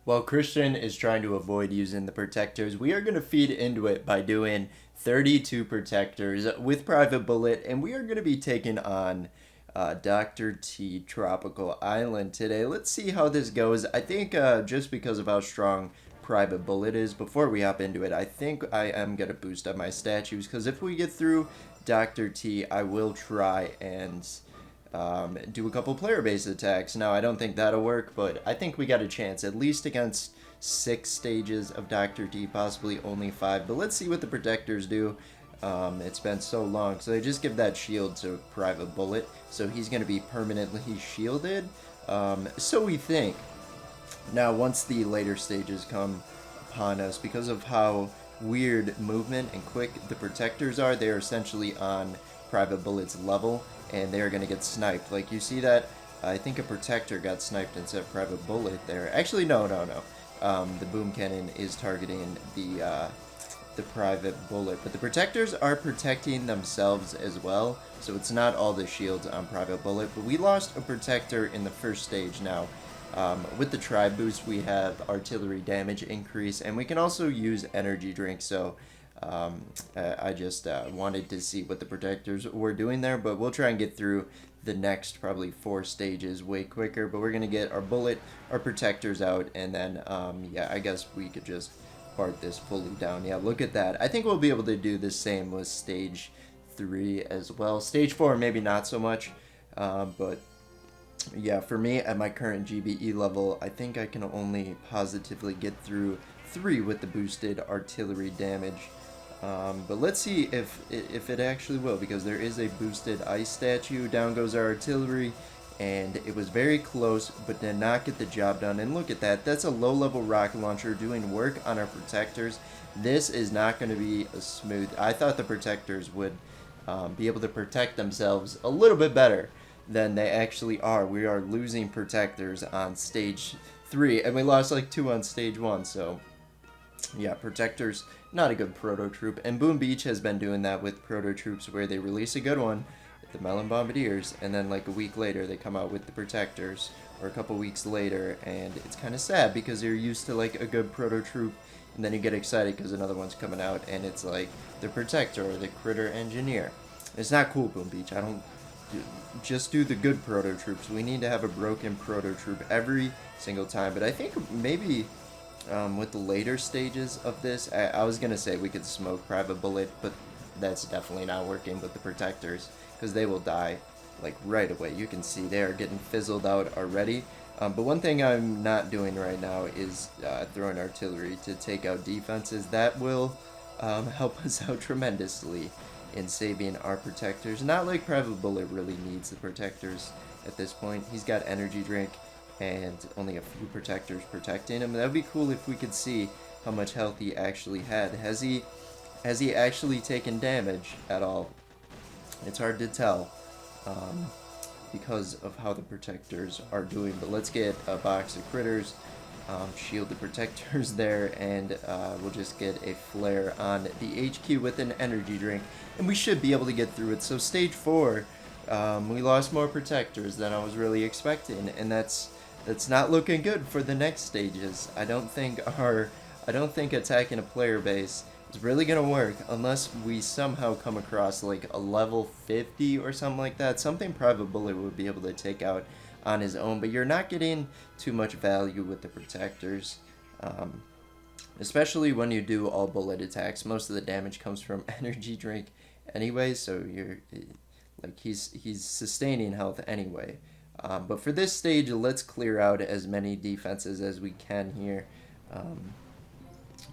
While Christian is trying to avoid using the protectors, we are going to feed into it by doing 32 protectors with Private Bullit, and we are going to be taking on Dr. T Tropical Island today. Let's see how this goes. I think just because of how strong Private Bullit is, before we hop into it, I think I am going to boost up my statues, because if we get through Dr. T, I will try and do a couple player-based attacks. Now, I don't think that'll work, but I think we got a chance, at least against 6 stages of Dr. T, possibly only 5. But let's see what the protectors do. It's been so long. So they just give that shield to Private Bullit, so he's going to be permanently shielded. So we think. Now, once the later stages come upon us, because of how weird movement and quick the protectors are, they're essentially on Private Bullit's level, and they're going to get sniped. Like, you see that? I think a protector got sniped instead of Private Bullit there. Actually, no. The boom cannon is targeting the Private Bullit, but the protectors are protecting themselves as well, so it's not all the shields on Private Bullit. But we lost a protector in the first stage. Now, with the tribe boost, we have artillery damage increase, and we can also use energy drinks. So I just wanted to see what the protectors were doing there, but we'll try and get through the next probably 4 stages way quicker. But we're gonna get our bullet, our protectors out, and then yeah, I guess we could just part this fully down. Yeah, look at that. I think we'll be able to do the same with stage 3 as well. Stage 4 maybe not so much, but yeah, for me at my current GBE level, I think I can only positively get through 3 with the boosted artillery damage. But let's see if it actually will, because there is a boosted ice statue. Down goes our artillery, and it was very close, but did not get the job done. And look at that. That's a low-level rocket launcher doing work on our protectors. This is not going to be a smooth. I thought the protectors would be able to protect themselves a little bit better than they actually are. We are losing protectors on stage 3, and we lost like 2 on stage 1, so yeah, protectors, not a good proto troop. And Boom Beach has been doing that with proto troops, where they release a good one, the Melon Bombardiers, and then like a week later they come out with the protectors, or a couple weeks later, and it's kind of sad because you're used to like a good proto troop, and then you get excited because another one's coming out and it's like the protector or the critter engineer. It's not cool, Boom Beach. I don't just do the good proto troops. We need to have a broken proto troop every single time. But I think maybe with the later stages of this, I was gonna say we could smoke Private Bullit, but that's definitely not working with the protectors, because they will die like right away. You can see they are getting fizzled out already. But one thing I'm not doing right now is throwing artillery to take out defenses. That will help us out tremendously in saving our protectors. Not like Private Bullit really needs the protectors at this point. He's got energy drink and only a few protectors protecting him. That would be cool if we could see how much health he actually had. Has he actually taken damage at all? It's hard to tell because of how the protectors are doing. But let's get a box of critters, shield the protectors there, and we'll just get a flare on the HQ with an energy drink, and we should be able to get through it. So stage 4, we lost more protectors than I was really expecting, and that's not looking good for the next stages. I don't think attacking a player base is really gonna work unless we somehow come across like a level 50 or something like that. Something Private Bullit would be able to take out on his own, but you're not getting too much value with the protectors, especially when you do all bullet attacks. Most of the damage comes from energy drink anyway, so you're like he's sustaining health anyway. But for this stage, let's clear out as many defenses as we can here.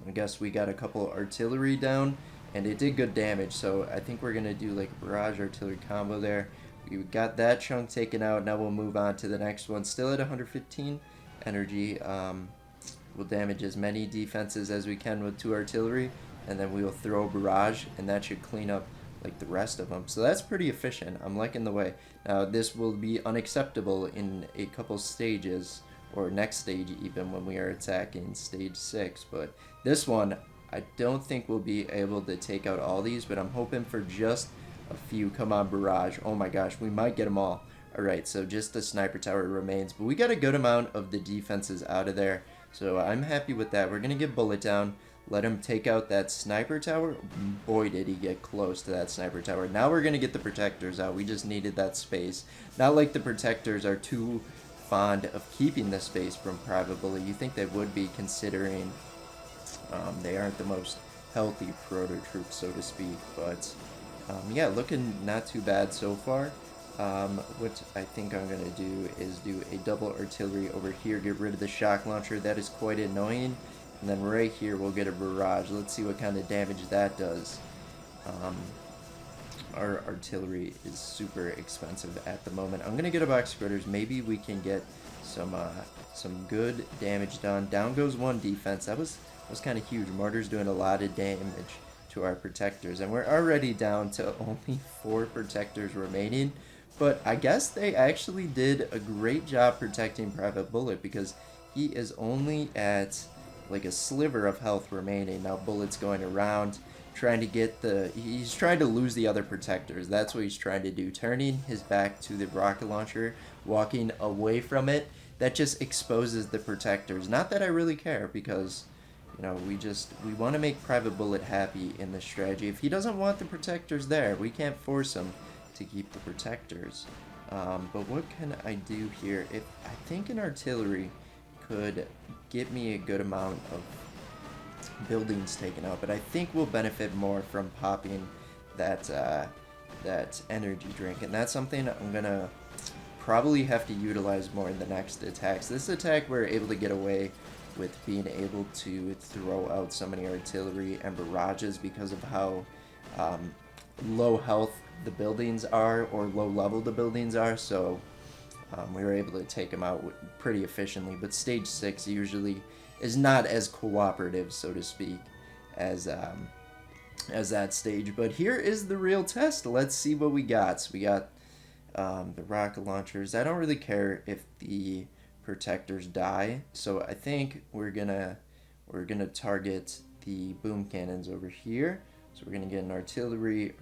I guess we got a couple artillery down, and it did good damage, so I think we're gonna do like a barrage artillery combo there. We got that chunk taken out. Now we'll move on to the next one. Still at 115 energy. We'll damage as many defenses as we can with 2 artillery, and then we will throw a barrage, and that should clean up like the rest of them. So that's pretty efficient. I'm liking the way. Now this will be unacceptable in a couple stages, or next stage even, when we are attacking stage 6. But this one, I don't think we'll be able to take out all these, but I'm hoping for just a few. Come on, barrage. Oh my gosh, we might get them all. Alright, so just the sniper tower remains, but we got a good amount of the defenses out of there. So I'm happy with that. We're going to get Bullet down. Let him take out that sniper tower. Boy, did he get close to that sniper tower. Now we're going to get the protectors out. We just needed that space. Not like the protectors are too fond of keeping the space from Private Bullit. You think they would be, considering they aren't the most healthy proto troops, so to speak. But yeah, looking not too bad so far. What I think I'm going to do is do a double artillery over here, get rid of the shock launcher. That is quite annoying. And then right here we'll get a barrage. Let's see what kind of damage that does. Our artillery is super expensive at the moment. I'm going to get a box spreaders. Maybe we can get some good damage done. Down goes one defense. That was kind of huge. Mortar's doing a lot of damage to our protectors. And we're already down to only 4 protectors remaining. But I guess they actually did a great job protecting Private Bullit, because he is only at like a sliver of health remaining. Now Bullet's going around trying to get he's trying to lose the other protectors. That's what he's trying to do, turning his back to the rocket launcher, walking away from it. That just exposes the protectors. Not that I really care, because you know, we want to make Private Bullit happy in this strategy. If he doesn't want the protectors there, we can't force him to keep the protectors. But what can I do here? I think an artillery could get me a good amount of buildings taken out, but I think we'll benefit more from popping that energy drink, and that's something I'm gonna probably have to utilize more in the next attacks. This attack we're able to get away with being able to throw out so many artillery and barrages because of how low health the buildings are, or low level the buildings are, so we were able to take them out pretty efficiently. But stage 6 usually is not as cooperative, so to speak, as that stage. But here is the real test. Let's see what we got. So we got the rocket launchers. I don't really care if the protectors die, so I think we're gonna target the boom cannons over here. So we're gonna get an artillery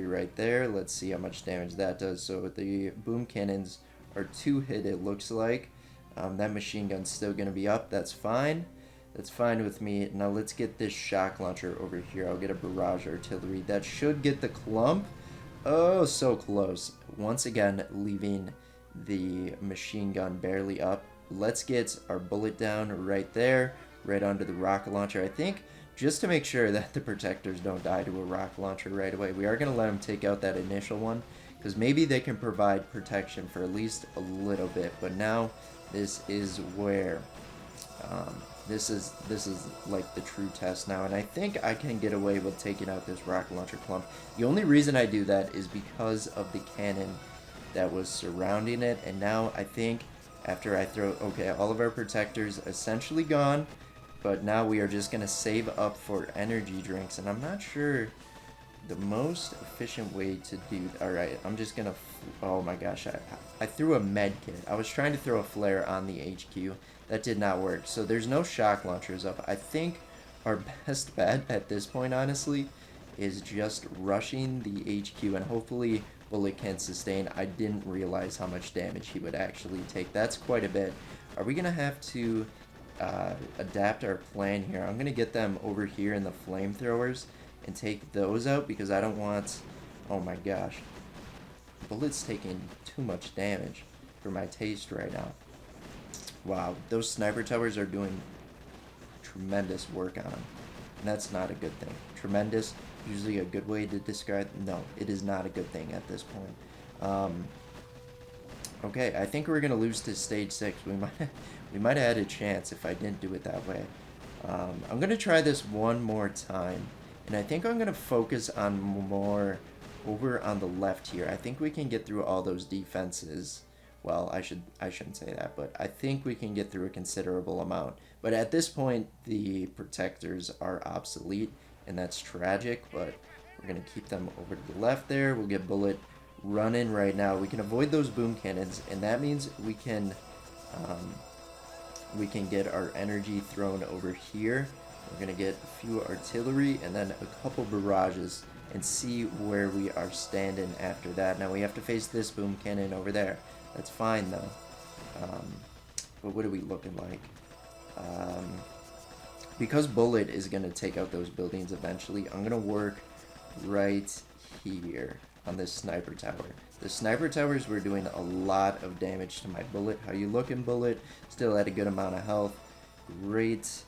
right there. Let's see how much damage that does. So the boom cannons are 2 hit, it looks like. That machine gun's still gonna be up. That's fine. That's fine with me. Now let's get this shock launcher over here. I'll get a barrage artillery. That should get the clump. Oh, so close. Once again, leaving the machine gun barely up. Let's get our bullet down right there, right onto the rocket launcher. I think just to make sure that the protectors don't die to a rocket launcher right away, we are going to let them take out that initial one, because maybe they can provide protection for at least a little bit. But now this is where this is like the true test now, and I think I can get away with taking out this rocket launcher clump. The only reason I do that is because of the cannon that was surrounding it. And now I think after I throw, okay, all of our protectors essentially gone, but now we are just gonna save up for energy drinks, and I'm not sure the most efficient way to do. All right, I'm just gonna, oh my gosh, I threw a med kit. I was trying to throw a flare on the HQ. That did not work. So there's no shock launchers up. I think our best bet at this point, honestly, is just rushing the HQ, and hopefully Bullet can sustain. I didn't realize how much damage he would actually take. That's quite a bit. Are we gonna have to adapt our plan here? I'm gonna get them over here in the flamethrowers and take those out, because I don't want, oh my gosh, Bullet's taking too much damage for my taste right now. Wow, those sniper towers are doing tremendous work on him, and that's not a good thing. Tremendous, usually a good way to describe, no, it is not a good thing at this point. Okay, I think we're gonna lose to stage 6. We might have had a chance if I didn't do it that way. I'm gonna try this one more time, and I think I'm gonna focus on more over on the left here. I think we can get through all those defenses. Well, I shouldn't say that, but I think we can get through a considerable amount. But at this point, the protectors are obsolete, and that's tragic, but we're going to keep them over to the left there. We'll get Bullet running right now. We can avoid those boom cannons, and that means we can get our energy thrown over here. We're going to get a few artillery and then a couple barrages and see where we are standing after that. Now we have to face this boom cannon over there. That's fine though. But what are we looking like? Because Bullet is going to take out those buildings eventually, I'm going to work right here on this sniper tower. The sniper towers were doing a lot of damage to my Bullet. How you looking, Bullet? Still at a good amount of health. Great.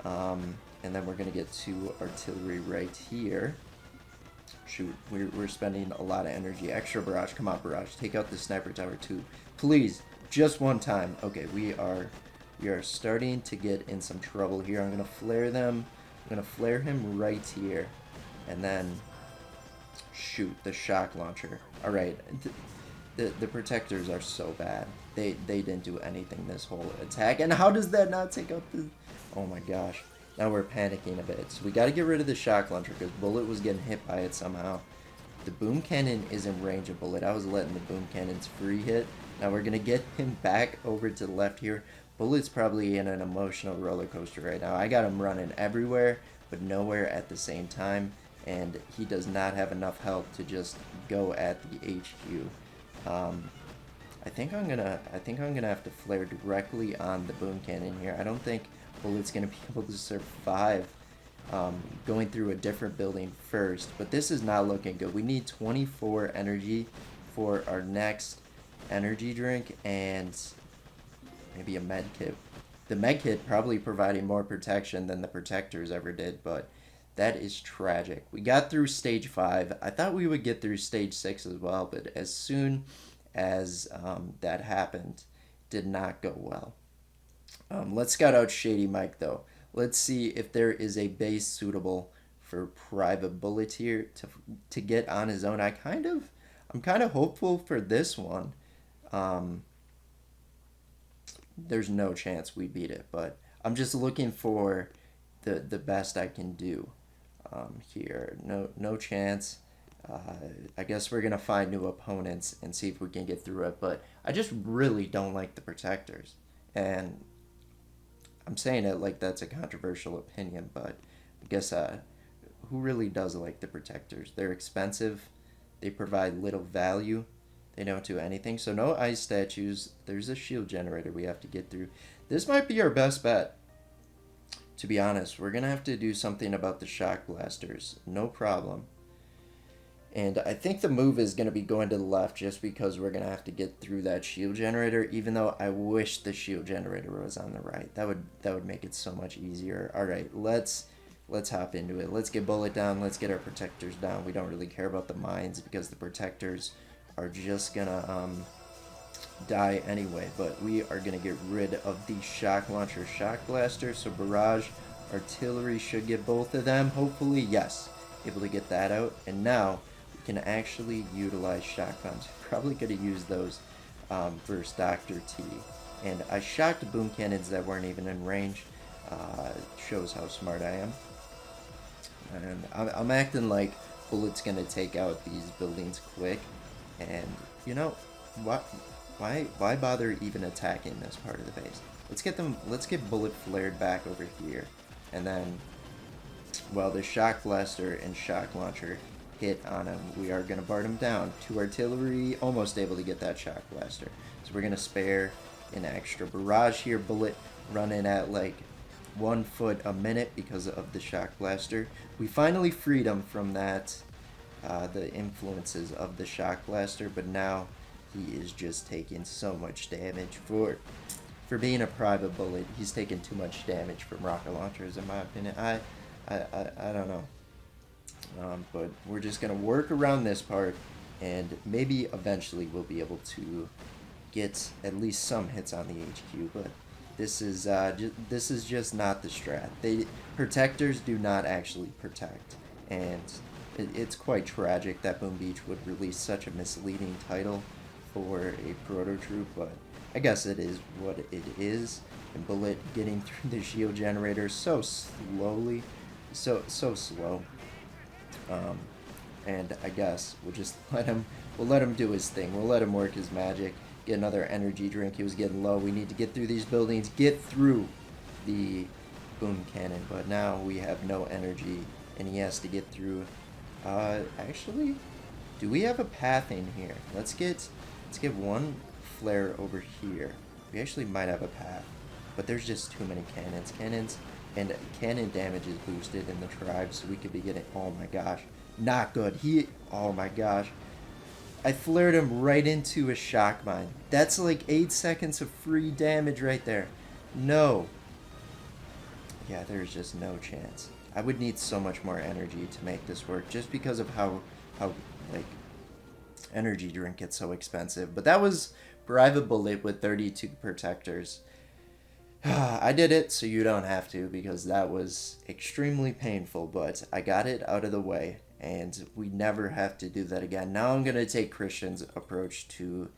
And then we're going to get 2 artillery right here. Shoot, we're spending a lot of energy. Extra barrage. Come on, barrage. Take out the sniper tower too. Please. Just one time. Okay, we are starting to get in some trouble here. I'm going to flare them. I'm going to flare him right here. And then shoot the shock launcher. Alright. The protectors are so bad. They didn't do anything this whole attack. And how does that not take out the... Oh my gosh. Now we're panicking a bit. So we got to get rid of the shock launcher because Bullet was getting hit by it somehow. The boom cannon is in range of Bullet. I was letting the boom cannons free hit. Now we're going to get him back over to the left here. Bullet's probably in an emotional roller coaster right now. I got him running everywhere, but nowhere at the same time. And he does not have enough health to just go at the HQ. I think I'm gonna have to flare directly on the boom cannon here. I don't think Bullet's gonna be able to survive going through a different building first. But this is not looking good. We need 24 energy for our next energy drink and maybe a med kit. The med kit probably providing more protection than the protectors ever did, but that is tragic. We got through stage 5. I thought we would get through stage 6 as well, but as soon as that happened, did not go well. Let's scout out Shady Mike though. Let's see if there is a base suitable for Private Bullit here to get on his own. I'm kind of hopeful for this one. There's no chance we beat it, but I'm just looking for the best I can do here. No chance. I guess we're gonna find new opponents and see if we can get through it, but I just really don't like the protectors, and I'm saying it like that's a controversial opinion, but I guess who really does like the protectors? They're expensive, they provide little value, they don't do anything. So no ice statues. There's a shield generator we have to get through. This might be our best bet, to be honest. We're gonna have to do something about the shock blasters, no problem. And I think the move is going to be going to the left just because we're going to have to get through that shield generator, even though I wish the shield generator was on the right. That would make it so much easier. All right, let's hop into it. Let's get Bullet down. Let's get our protectors down. We don't really care about the mines because the protectors are just going to die anyway. But we are going to get rid of the shock launcher, shock blaster. So barrage, artillery should get both of them. Hopefully, yes. Able to get that out. And now can actually utilize shotguns. Probably could have used those versus Dr. T. And I shocked boom cannons that weren't even in range. Shows how smart I am. And I'm acting like Bullet's gonna take out these buildings quick. And you know, why bother even attacking this part of the base? Let's get Bullet flared back over here. And then, well, the shock blaster and shock launcher hit on him, we are going to bar him down. 2 artillery, almost able to get that shock blaster. So we're going to spare an extra barrage here. Bullet running at like 1 foot a minute because of the shock blaster. We finally freed him from that, the influences of the shock blaster, but now he is just taking so much damage for being a Private Bullit. He's taking too much damage from rocket launchers, in my opinion. I don't know. But we're just going to work around this part, and maybe eventually we'll be able to get at least some hits on the HQ, but this is just not the strat. Protectors do not actually protect, and it's quite tragic that Boom Beach would release such a misleading title for a proto troop, but I guess it is what it is. And Bullet getting through the shield generator so slowly, so slow. And I guess we'll just let him do his thing. We'll let him work his magic, get another energy drink. He was getting low. We need to get through these buildings, get through the boom cannon. But now we have no energy, and he has to get through. Actually, do we have a path in here? Let's get one flare over here. We actually might have a path. but there's just too many cannons, and cannon damage is boosted in the tribe, so we could be getting, oh my gosh, not good. Oh my gosh. I flared him right into a shock mine. That's like 8 seconds of free damage right there. No. Yeah, there's just no chance. I would need so much more energy to make this work, just because of how like, energy drink gets so expensive. But that was Private Bullit with 32 protectors. I did it so you don't have to, because that was extremely painful, but I got it out of the way, and we never have to do that again. Now I'm going to take Christian's approach to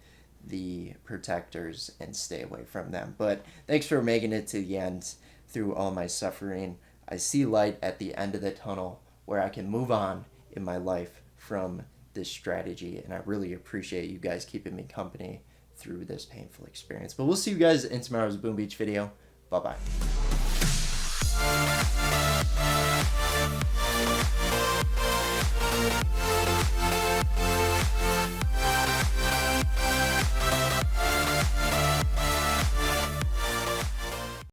the protectors and stay away from them. But thanks for making it to the end through all my suffering. I see light at the end of the tunnel where I can move on in my life from this strategy, and I really appreciate you guys keeping me company through this painful experience. But we'll see you guys in tomorrow's Boom Beach video. Bye-bye.